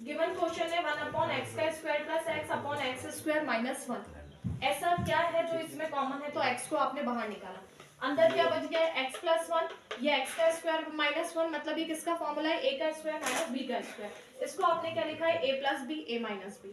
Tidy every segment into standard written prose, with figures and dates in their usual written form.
Given question है 1 upon x का square plus x upon x square minus 1। ऐसा क्या है जो इसमें कॉमन है? तो एक्स को आपने बाहर निकाला, अंदर क्या बच गया है? एक्स प्लस 1, ये एक्स का स्क्वायर माइनस 1, मतलब ये किसका फॉर्मूला है? ए का स्क्वायर माइनस बी का स्क्वायर। इसको आपने क्या लिखा है? ए प्लस बी, ए माइनस बी।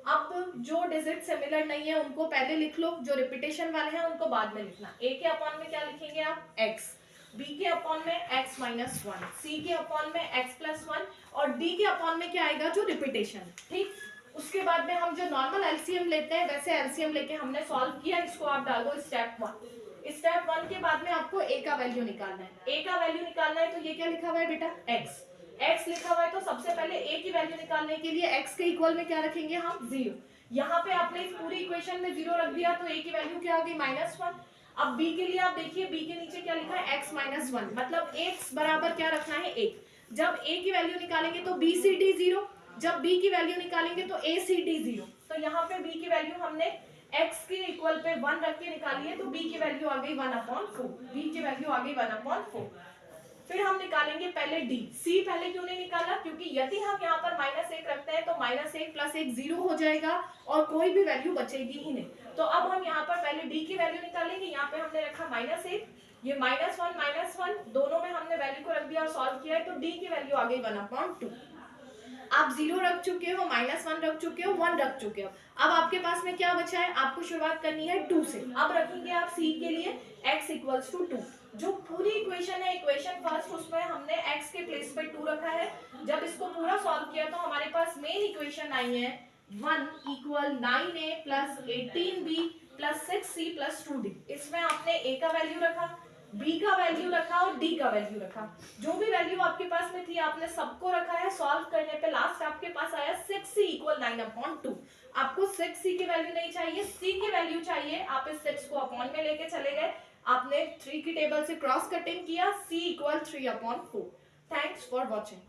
अब जो डिजिट सिमिलर नहीं है उनको पहले लिख लो, जो रिपीटेशन वाले हैं उनको बाद में लिखना। ए के अपॉन में क्या लिखेंगे आप? एक्स, बी के अपॉन में x माइनस 1, सी के अपॉन में x प्लस 1 और डी के अपॉन में क्या आएगा? जो रिपीटेशन। ठीक, उसके बाद में हम जो नॉर्मल एलसीएम लेते हैं वैसे एलसीएम लेके हमने सॉल्व किया। इसको आप डाल दो स्टेप 1। स्टेप 1 के बाद में आपको a का वैल्यू निकालना है। a का वैल्यू निकालना है तो ये क्या लिखा हुआ है बेटा? x लिखा हुआ है, तो सबसे पहले a की वैल्यू निकालने के लिए x के इक्वल में क्या रखेंगे हम? 0। यहाँ पे आपने इस पूरी इक्वेशन में 0 रख दिया तो a की वैल्यू क्या होगी? -1। अब b के लिए आप देखिए, b के नीचे क्या लिखा है? x माइनस 1, मतलब x बराबर क्या रखना है? 1। जब a की वैल्यू निकालेंगे तो b सी डी 0, जब b की वैल्यू निकालेंगे तो a सी डी 0। तो यहाँ पे b की वैल्यू हमने x के इक्वल पे 1 रख के निकाली है, तो b की वैल्यू आ गई 1/4। b की वैल्यू आ गई 1/4। फिर हम निकालेंगे पहले d। c पहले क्यों नहीं निकाला? क्योंकि यदि हम यहाँ पर -1 रखते हैं तो -1 प्लस 1 0 हो जाएगा और कोई भी वैल्यू बचेगी ही नहीं। तो अब हम यहाँ पर पहले d की वैल्यू निकालेंगे। यहाँ पे हमने रखा -1, ये -1 दोनों में हमने वैल्यू को रख दिया और सॉल्व किया है, तो d की वैल्यू आ गई 1/2। आप 0 रख चुके हो, -1 रख चुके हो, 1 रख चुके हो। अब आपके पास में क्या बचा है? आपको शुरुआत करनी है 2 से। अब रखेंगे आप c के लिए x इक्वल्स टू 2। जो पूरी इक्वेशन है, इक्वेशन फर्स्ट, उसमें हमने x के प्लेस पे 2 रखा है। जब इसको पूरा सॉल्व किया तो हमारे पास मेन इक्वेशन आई है 1 equal 9a plus 18b plus 6c plus 2d। इसमें आपने a का वैल्यू रखा, b का वैल्यू रखा और d का वैल्यू रखा। जो भी वैल्यू आपके पास में थी आपने सबको रखा है। सॉल्व करने पे लास्ट आपके पास आया 6c इक्वल 9/2। आपको 6c की वैल्यू नहीं चाहिए, c की वैल्यू चाहिए। आप इस 6 को अपॉन में लेके चले गए, आपने 3 की टेबल से क्रॉस कटिंग किया, c equal 3/4। Thanks for watching.